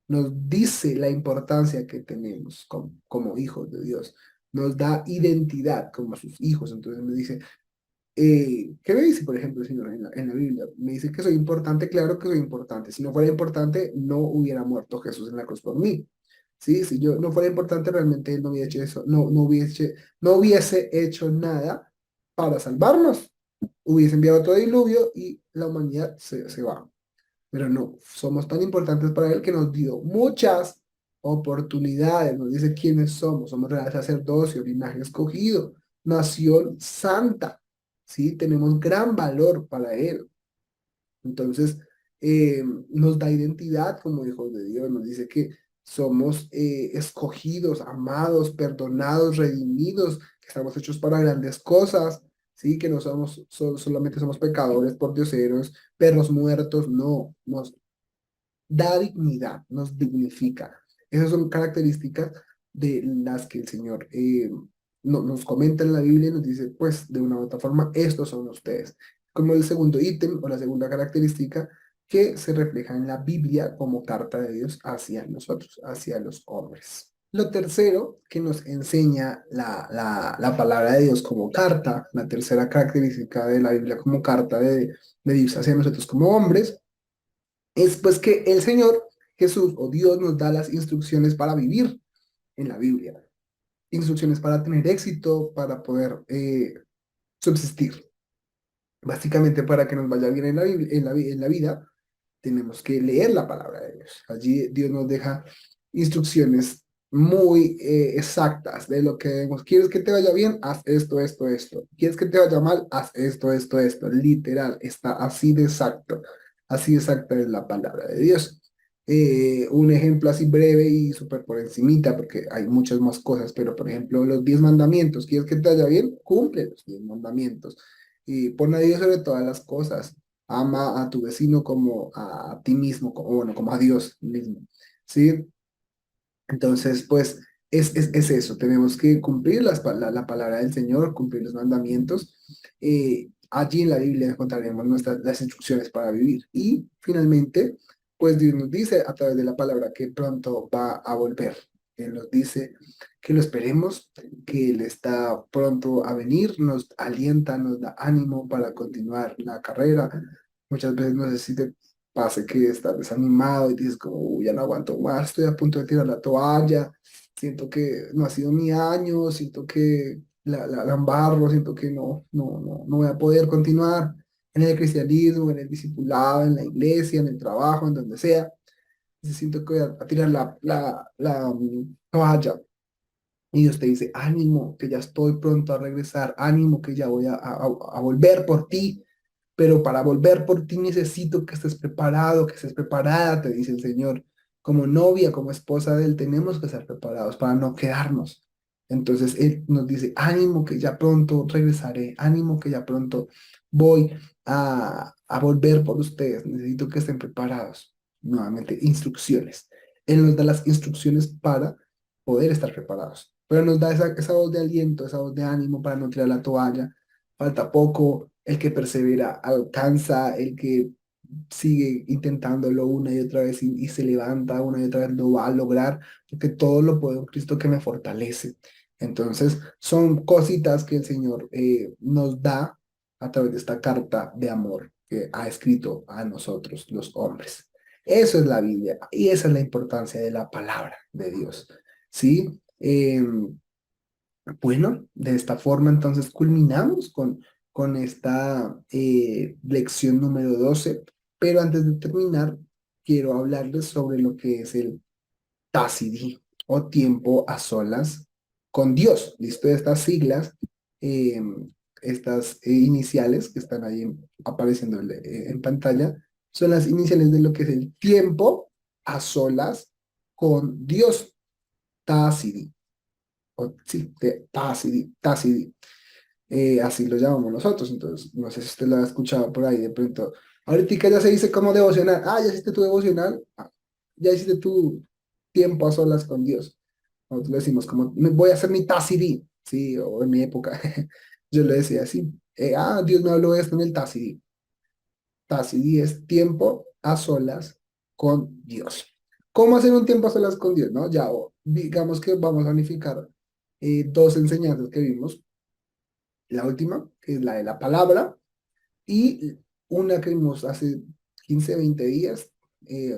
Speaker 1: Nos dice la importancia que tenemos como hijos de Dios. Nos da identidad como sus hijos. Entonces me dice, ¿qué me dice, por ejemplo, el Señor en la Biblia? Me dice que soy importante, claro que soy importante. Si no fuera importante, no hubiera muerto Jesús en la cruz por mí. Sí, si yo no fuera importante, realmente Él no hubiera hecho eso, no hubiese hecho nada para salvarnos. Hubiese enviado otro diluvio y la humanidad se va. Pero no, somos tan importantes para Él que nos dio muchas oportunidades. Nos dice quiénes somos. Somos real sacerdocio, linaje escogido, nación santa. ¿Sí? Tenemos gran valor para Él. Entonces, nos da identidad como hijos de Dios. Nos dice que somos escogidos, amados, perdonados, redimidos, que estamos hechos para grandes cosas. ¿Sí? Que no somos, solamente somos pecadores, por dioseros, perros muertos. No, nos da dignidad, nos dignifica. Esas son características de las que el Señor nos comenta en la Biblia y nos dice, pues, de una u otra forma, estos son ustedes. Como el segundo ítem o la segunda característica que se refleja en la Biblia como carta de Dios hacia nosotros, hacia los hombres. Lo tercero que nos enseña la palabra de Dios como carta, la tercera característica de la Biblia como carta de Dios hacia nosotros como hombres, es pues que el Señor Jesús o Dios nos da las instrucciones para vivir en la Biblia, instrucciones para tener éxito, para poder subsistir. Básicamente para que nos vaya bien en la, en la vida, tenemos que leer la palabra de Dios. Allí Dios nos deja instrucciones muy exactas de lo que debemos. ¿Quieres que te vaya bien? Haz esto, esto, esto. ¿Quieres que te vaya mal? Haz esto, esto, esto. Literal, está así de exacto. Así exacta es la palabra de Dios. Un ejemplo así breve y súper por encimita, porque hay muchas más cosas, pero por ejemplo, los 10 mandamientos. ¿Quieres que te vaya bien? Cumple los 10 mandamientos. Y pon a Dios sobre todas las cosas. Ama a tu vecino como a ti mismo, como, bueno, como a Dios mismo, ¿sí? Entonces, pues, es eso, tenemos que cumplir la palabra del Señor, cumplir los mandamientos. Allí en la Biblia encontraremos las instrucciones para vivir. Y finalmente, pues Dios nos dice a través de la palabra que pronto va a volver. Él nos dice que lo esperemos, que Él está pronto a venir, nos alienta, nos da ánimo para continuar la carrera. Muchas veces no sé si te pase que estás desanimado y dices como, "Uy, ya no aguanto más, estoy a punto de tirar la toalla, siento que no ha sido mi año, siento que la embarro, siento que no voy a poder continuar en el cristianismo, en el discipulado, en la iglesia, en el trabajo, en donde sea. siento que voy a tirar la toalla. Y Dios te dice, ánimo, que ya estoy pronto a regresar, ánimo, que ya voy a volver por ti, pero para volver por ti necesito que estés preparado, que estés preparada, te dice el Señor. Como novia, como esposa de Él, tenemos que estar preparados para no quedarnos. Entonces Él nos dice, ánimo, que ya pronto regresaré, ánimo, que ya pronto voy a volver por ustedes, necesito que estén preparados. Nuevamente, instrucciones. Él nos da las instrucciones para poder estar preparados. Pero nos da esa voz de aliento, esa voz de ánimo para no tirar la toalla. Falta poco, el que persevera alcanza, el que sigue intentándolo una y otra vez y se levanta una y otra vez lo va a lograr, porque todo lo puedo en Cristo que me fortalece. Entonces, son cositas que el Señor nos da a través de esta carta de amor que ha escrito a nosotros, los hombres. Eso es la Biblia y esa es la importancia de la palabra de Dios. ¿Sí? Bueno, de esta forma entonces culminamos con esta lección número 12, pero antes de terminar, quiero hablarles sobre lo que es el Tacidi o tiempo a solas con Dios. ¿Listo? Estas siglas, eh, estas iniciales que están ahí apareciendo en pantalla, son las iniciales de lo que es el tiempo a solas con Dios. Tacidi. Sí, de Tacidi, así lo llamamos nosotros, entonces, no sé si usted lo ha escuchado por ahí de pronto. Ahorita ya se dice como devocional, ya hiciste tu devocional, ya hiciste tu tiempo a solas con Dios. Nosotros le decimos como, voy a hacer mi Tacidi, sí, o en mi época, yo le decía así, Dios me habló de esto en el Tacidi. Tacidi es tiempo a solas con Dios. ¿Cómo hacer un tiempo a solas con Dios? ¿No? Ya, digamos que vamos a unificar dos enseñanzas que vimos. La última, que es la de la palabra, y una que vimos hace 15 20 días,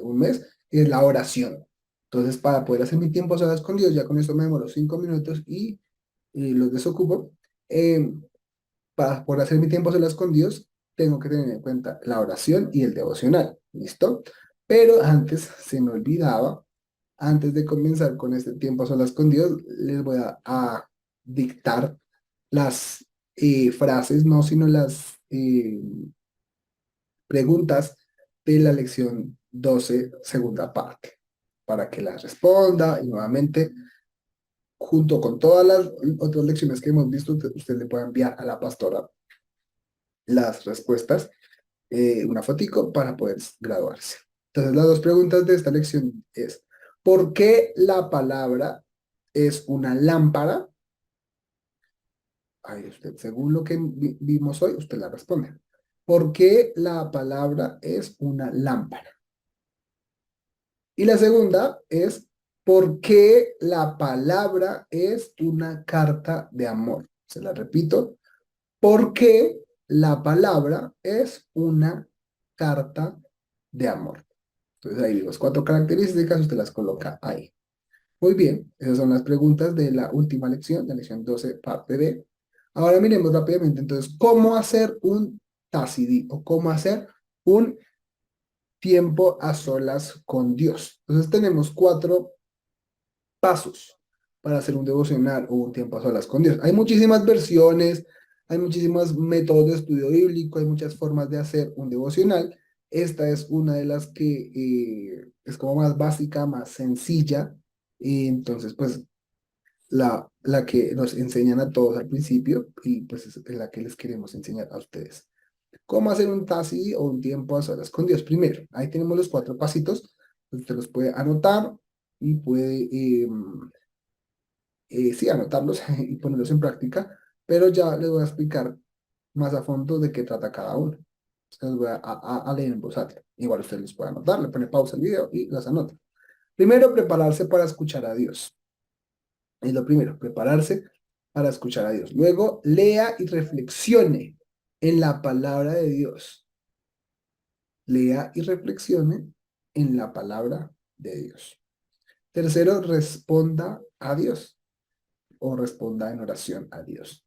Speaker 1: un mes, que es la oración. Entonces, para poder hacer mi tiempo a solas con Dios, ya con esto me demoro 5 minutos y los desocupo. eh, para poder hacer mi tiempo a solas con Dios, tengo que tener en cuenta la oración y el devocional. ¿Listo? Pero antes se me olvidaba, antes de comenzar con este tiempo a solas con Dios, les voy a dictar las frases, no, sino las preguntas de la lección 12 segunda parte, para que las responda y nuevamente, junto con todas las otras lecciones que hemos visto, usted le puede enviar a la pastora las respuestas, una fotico para poder graduarse. Entonces, las dos preguntas de esta lección es, ¿por qué la palabra es una lámpara? Ahí usted, según lo que vimos hoy, usted la responde. ¿Por qué la palabra es una lámpara? Y la segunda es, ¿por qué la palabra es una carta de amor? Se la repito, ¿por qué la palabra es una carta de amor? Entonces ahí las cuatro características, usted las coloca ahí. Muy bien, esas son las preguntas de la última lección, la lección 12, parte B. Ahora miremos rápidamente, entonces, ¿cómo hacer un Tacidi o cómo hacer un tiempo a solas con Dios? Entonces tenemos cuatro pasos para hacer un devocional o un tiempo a solas con Dios. Hay muchísimas versiones, hay muchísimos métodos de estudio bíblico, hay muchas formas de hacer un devocional. Esta es una de las que es como más básica, más sencilla. Y entonces, pues, la que nos enseñan a todos al principio y pues es la que les queremos enseñar a ustedes. ¿Cómo hacer un TASI o un tiempo a solas con Dios? Primero, ahí tenemos los cuatro pasitos. Usted los puede anotar y puede sí, anotarlos y ponerlos en práctica, pero ya les voy a explicar más a fondo de qué trata cada uno. Se los voy a leer en voz alta. Igual usted los puede anotar, le pone pausa al video y las anota. Primero, prepararse para escuchar a Dios. Es lo primero, prepararse para escuchar a Dios. Luego, lea y reflexione en la palabra de Dios. Lea y reflexione en la palabra de Dios. Tercero, responda a Dios o responda en oración a Dios.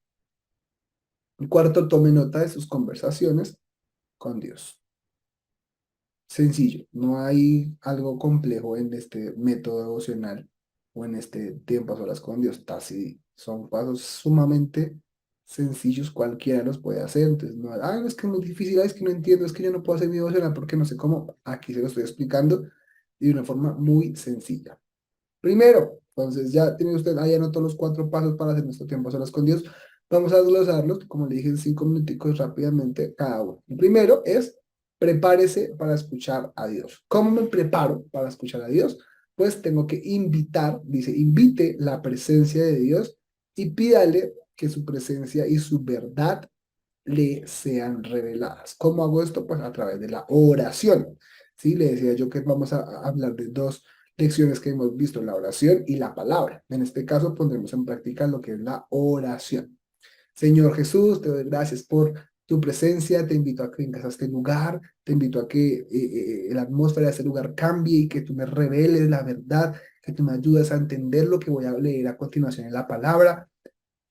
Speaker 1: Y cuarto, tome nota de sus conversaciones con Dios. sencillo, no hay algo complejo en este método devocional o en este tiempo a solas con Dios. Así son pasos sumamente sencillos, cualquiera los puede hacer. Entonces, no, no, es que es muy difícil, es que no entiendo, es que yo no puedo hacer mi devocional porque no sé cómo. Aquí se lo estoy explicando de una forma muy sencilla. Primero, entonces ya tiene usted, ahí anotó los 4 pasos para hacer nuestro tiempo a solas con Dios. Vamos a desglosarlos, como le dije, en 5 minuticos rápidamente cada uno. El primero es prepárese para escuchar a Dios. ¿Cómo me preparo para escuchar a Dios? Pues tengo que invitar, dice, invite la presencia de Dios y pídale que su presencia y su verdad le sean reveladas. ¿Cómo hago esto? Pues a través de la oración. Sí, le decía yo que vamos a hablar de 2 lecciones que hemos visto, la oración y la palabra. En este caso pondremos en práctica lo que es la oración. Señor Jesús, te doy gracias por tu presencia, te invito a que vengas a este lugar, te invito a que la atmósfera de este lugar cambie y que tú me reveles la verdad, que tú me ayudes a entender lo que voy a leer a continuación en la palabra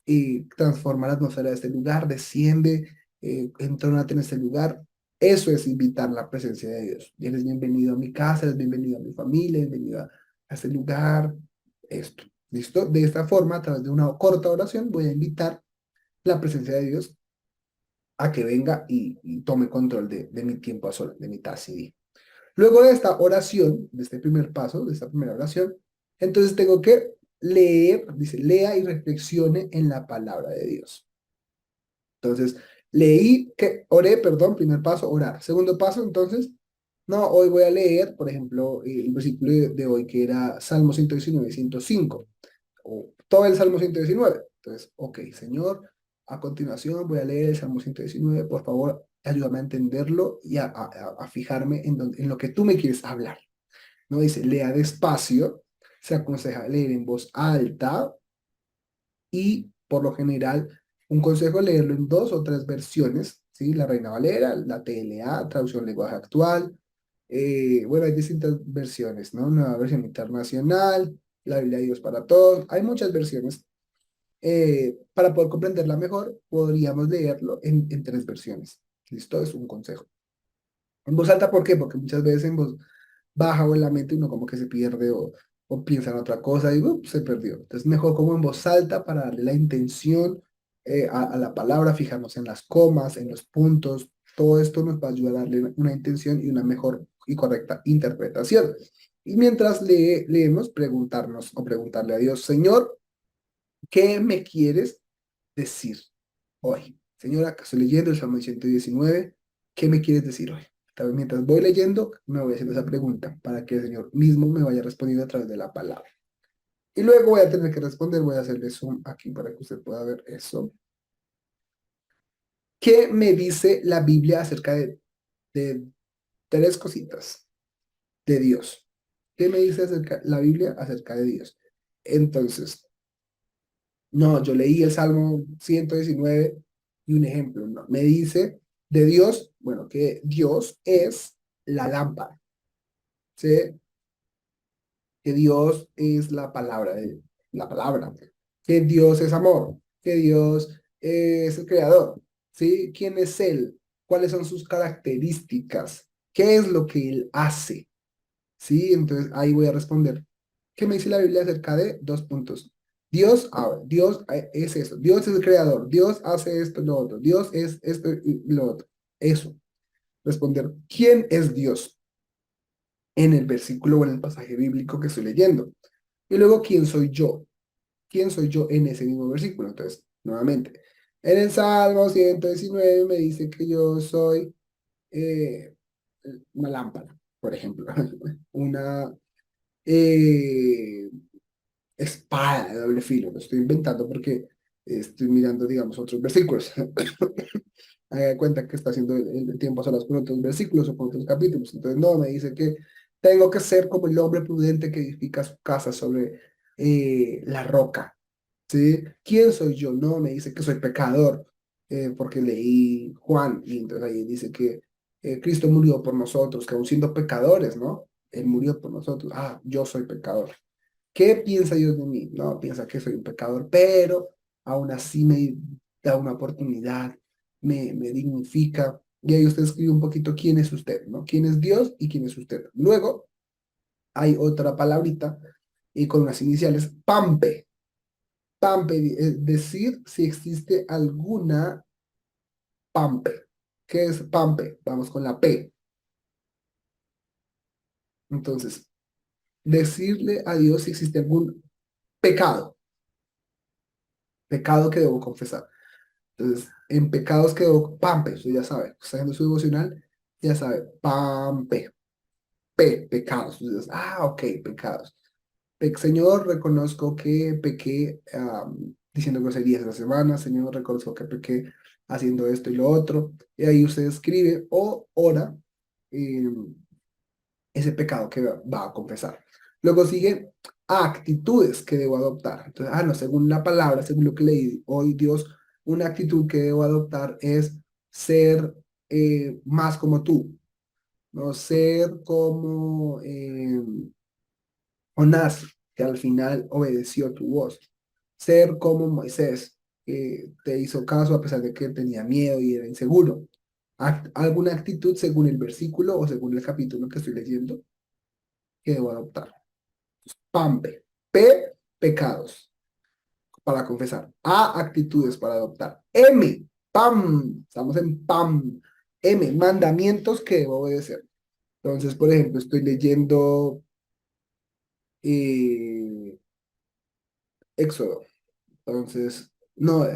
Speaker 1: y transforma la atmósfera de este lugar, desciende, entrónate en este lugar. Eso es invitar la presencia de Dios. Y eres bienvenido a mi casa, eres bienvenido a mi familia, bienvenido a este lugar. Esto. ¿Listo? De esta forma, a través de una corta oración, voy a invitar la presencia de Dios a que venga y tome control de mi tiempo a solas, de mi TACD. Luego de esta oración, de este primer paso, de esta primera oración, entonces tengo que leer, dice, lea y reflexione en la palabra de Dios. Entonces, oré, perdón, primer paso, orar. Segundo paso, entonces, no, hoy voy a leer, por ejemplo, el versículo de hoy que era Salmo 119, 105, o todo el Salmo 119. Entonces, ok, Señor, a continuación voy a leer el Salmo 119, por favor, ayúdame a entenderlo y a fijarme en lo que tú me quieres hablar. ¿No? Dice, lea despacio, se aconseja leer en voz alta y por lo general un consejo es leerlo en 2 o 3 versiones, ¿sí? La Reina Valera, la TLA, traducción lenguaje actual, bueno, hay distintas versiones, ¿no? Nueva versión internacional, la Biblia de Dios para todos, hay muchas versiones. Para poder comprenderla mejor, podríamos leerlo en 3 versiones. ¿Listo? Es un consejo. En voz alta, ¿por qué? Porque muchas veces en voz baja o en la mente uno como que se pierde o piensa en otra cosa y se perdió. Entonces mejor como en voz alta para darle la intención a la palabra, fijarnos en las comas, en los puntos. Todo esto nos va a ayudar a darle una intención y una mejor y correcta interpretación. Y mientras leemos, preguntarnos o preguntarle a Dios, Señor, ¿qué me quieres decir hoy? Señora, que estoy leyendo el Salmo 119, ¿qué me quieres decir hoy? Tal vez mientras voy leyendo, me voy haciendo esa pregunta para que el Señor mismo me vaya respondiendo a través de la palabra. Y luego voy a tener que responder, voy a hacerle zoom aquí para que usted pueda ver eso. ¿Qué me dice la Biblia acerca de 3 cositas de Dios? ¿Qué me dice la Biblia acerca de Dios? Entonces, no, yo leí el Salmo 119 y un ejemplo, ¿no? Me dice de Dios, bueno, que Dios es la lámpara, ¿sí? Que Dios es la palabra, que Dios es amor, que Dios es el creador, ¿sí? ¿Quién es Él? ¿Cuáles son sus características? ¿Qué es lo que Él hace? ¿Sí? Entonces ahí voy a responder. ¿Qué me dice la Biblia acerca de 2 puntos? Dios, Dios es eso, Dios es el creador, Dios hace esto, lo otro, Dios es esto y lo otro. Eso, responder, ¿quién es Dios? En el versículo o en el pasaje bíblico que estoy leyendo. Y luego, ¿quién soy yo? ¿Quién soy yo en ese mismo versículo? Entonces, nuevamente, en el Salmo 119 me dice que yo soy eh, una lámpara, por ejemplo, una eh, espada de doble filo. Lo estoy inventando porque estoy mirando, digamos, otros versículos. Haga de cuenta que está haciendo el tiempo a solas con otros versículos o con otros capítulos. Entonces, no, me dice que tengo que ser como el hombre prudente que edifica su casa sobre la roca. ¿Sí? ¿Quién soy yo? No, me dice que soy pecador, porque leí Juan y entonces ahí dice que Cristo murió por nosotros, que aun siendo pecadores, ¿no? Él murió por nosotros. Ah, yo soy pecador. ¿Qué piensa Dios de mí? No, piensa que soy un pecador, pero aún así me da una oportunidad, me dignifica, Y ahí usted escribe un poquito quién es usted, ¿no? ¿Quién es Dios y quién es usted? Luego hay otra palabrita y con unas iniciales, PAMPE. PAMPE, es decir, si existe alguna PAMPE. ¿Qué es PAMPE? Vamos con la P. Entonces, decirle a Dios si existe algún pecado, pecado que debo confesar. Entonces, en pecados que debo, PAMPE, usted ya sabe, está haciendo su devocional, ya sabe, PAMPE, pecados. Entonces, ok, pecados. Señor, reconozco que pequé diciendo groserías esta semana. Señor, reconozco que pequé haciendo esto y lo otro. Y ahí usted escribe o ora eh, ese pecado que va a confesar. Luego sigue actitudes que debo adoptar. Entonces, no, según la palabra, según lo que leí hoy, Dios, una actitud que debo adoptar es ser más como tú, no ser como Jonás, que al final obedeció tu voz. Ser como Moisés, que te hizo caso a pesar de que tenía miedo y era inseguro. Alguna actitud según el versículo o según el capítulo que estoy leyendo que debo adoptar. PAMPE. P, pecados para confesar. A, actitudes para adoptar. M, PAM. Estamos en PAM. M, mandamientos que debo obedecer. Entonces, por ejemplo, estoy leyendo eh, Éxodo. Entonces, no,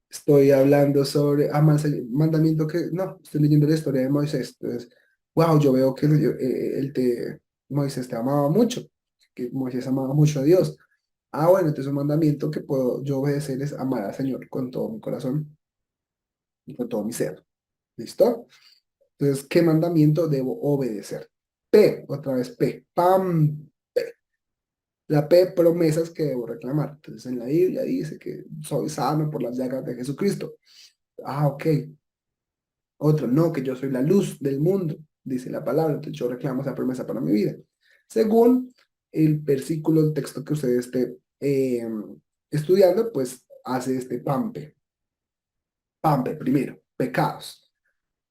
Speaker 1: estoy hablando sobre mandamiento que, no, estoy leyendo la historia de Moisés. Entonces, wow, yo veo que Moisés te amaba mucho, que Moisés amaba mucho a Dios. Bueno, entonces un mandamiento que puedo yo obedecer es amar al Señor con todo mi corazón y con todo mi ser. ¿Listo? Entonces, ¿qué mandamiento debo obedecer? P, otra vez P, pam. La P, promesas que debo reclamar. Entonces, en la Biblia dice que soy sano por las llagas de Jesucristo. Ok. Otro, no, que yo soy la luz del mundo, dice la palabra. Entonces, yo reclamo esa promesa para mi vida. Según el versículo, el texto que usted esté estudiando, pues hace este PAMPE. PAMPE, primero, pecados.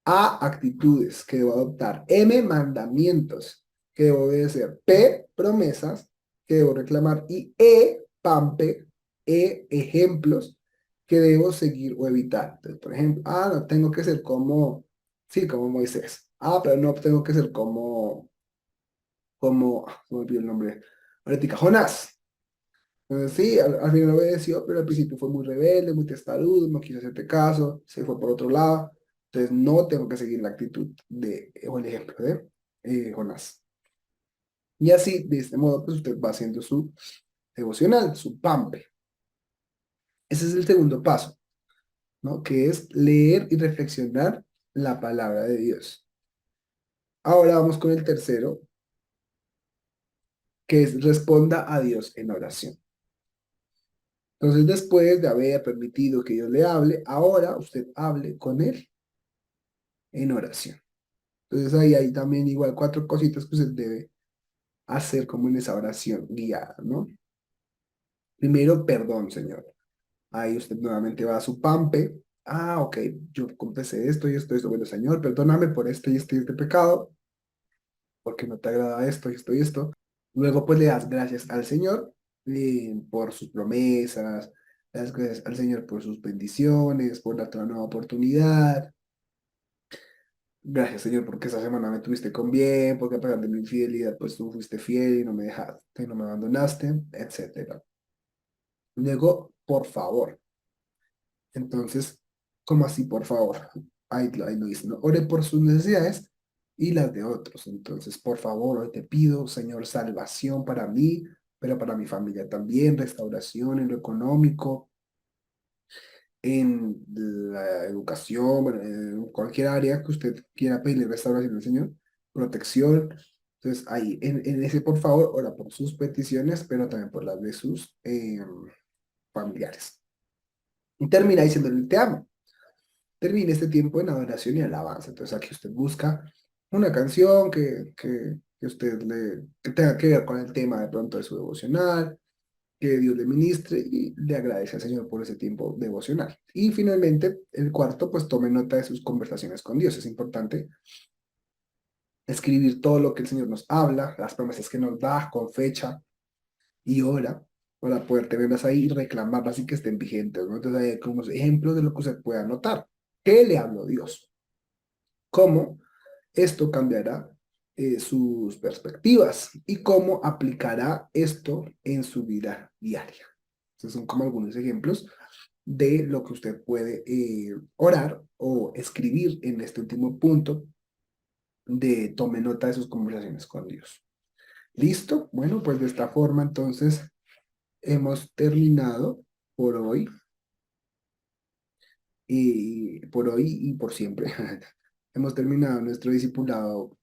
Speaker 1: A, actitudes que debo adoptar. M, mandamientos que debo obedecer. P, promesas que debo reclamar. Y E, PAMPE, ejemplos que debo seguir o evitar. Entonces, por ejemplo, no tengo que ser como, sí, como Moisés. Pero no tengo que ser se me olvidó el nombre, ahorita, Jonás. Entonces, sí, al final obedeció, pero al principio fue muy rebelde, muy testarudo, no quiso hacerte caso, se fue por otro lado. Entonces, no tengo que seguir la actitud o el ejemplo de Jonás. Y así, de este modo, pues usted va haciendo su devocional, su pampe. Ese es el segundo paso, ¿no? Que es leer y reflexionar la palabra de Dios. Ahora vamos con el tercero, que es responda a Dios en oración. Entonces, después de haber permitido que Dios le hable, ahora usted hable con Él en oración. Entonces, ahí hay también igual cuatro cositas que usted debe hacer como en esa oración guiada, ¿no? Primero, perdón, Señor. Ahí usted nuevamente va a su pampe. Ok, yo confesé esto y esto y esto. Bueno, Señor, perdóname por este pecado, porque no te agrada esto y esto y esto. Luego, pues le das gracias al Señor por sus promesas, le das gracias al Señor por sus bendiciones, por darte una nueva oportunidad. Gracias, Señor, porque esa semana me tuviste con bien, porque a pesar de mi infidelidad, pues tú fuiste fiel y no me dejaste, no me abandonaste, etcétera. Luego, por favor. Entonces, ¿cómo así, por favor? Ahí lo dice, ¿no? Ore por sus necesidades y las de otros. Entonces, por favor, hoy te pido, Señor, salvación para mí, pero para mi familia también, restauración en lo económico, en la educación, bueno, en cualquier área que usted quiera pedirle restauración al Señor, protección. Entonces, ahí, en ese, por favor, ora por sus peticiones, pero también por las de sus familiares. Y termina diciéndole, te amo. Termine este tiempo en adoración y alabanza. Entonces, aquí usted busca una canción que usted que tenga que ver con el tema de pronto de su devocional, que Dios le ministre y le agradece al Señor por ese tiempo devocional. Y finalmente, el cuarto, pues tome nota de sus conversaciones con Dios. Es importante escribir todo lo que el Señor nos habla, las promesas que nos da con fecha y hora, para poder tenerlas ahí y reclamarlas y que estén vigentes, ¿no? Entonces, hay como ejemplos de lo que usted puede anotar. ¿Qué le habló Dios? ¿Cómo esto cambiará sus perspectivas y cómo aplicará esto en su vida diaria? Estos son como algunos ejemplos de lo que usted puede orar o escribir en este último punto de tome nota de sus conversaciones con Dios. ¿Listo? Bueno, pues de esta forma entonces hemos terminado por hoy y por hoy y por siempre. Hemos terminado nuestro discipulado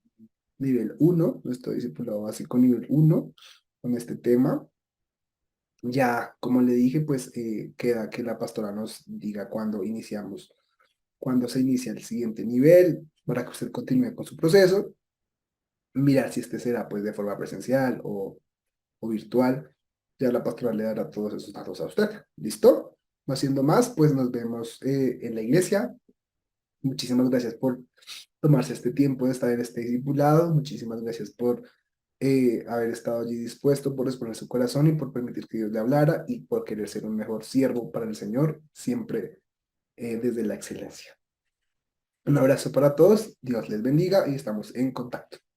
Speaker 1: nivel uno, nuestro discipulado básico nivel uno con este tema. Ya, como le dije, pues queda que la pastora nos diga cuándo iniciamos, cuándo se inicia el siguiente nivel, para que usted continúe con su proceso, mirar si este será pues de forma presencial o virtual. Ya la pastora le dará todos esos datos a usted. ¿Listo? No haciendo más, pues nos vemos en la iglesia. Muchísimas gracias por tomarse este tiempo de estar en este discipulado. Muchísimas gracias por haber estado allí dispuesto, por exponer su corazón y por permitir que Dios le hablara y por querer ser un mejor siervo para el Señor, siempre desde la excelencia. Un abrazo para todos, Dios les bendiga y estamos en contacto.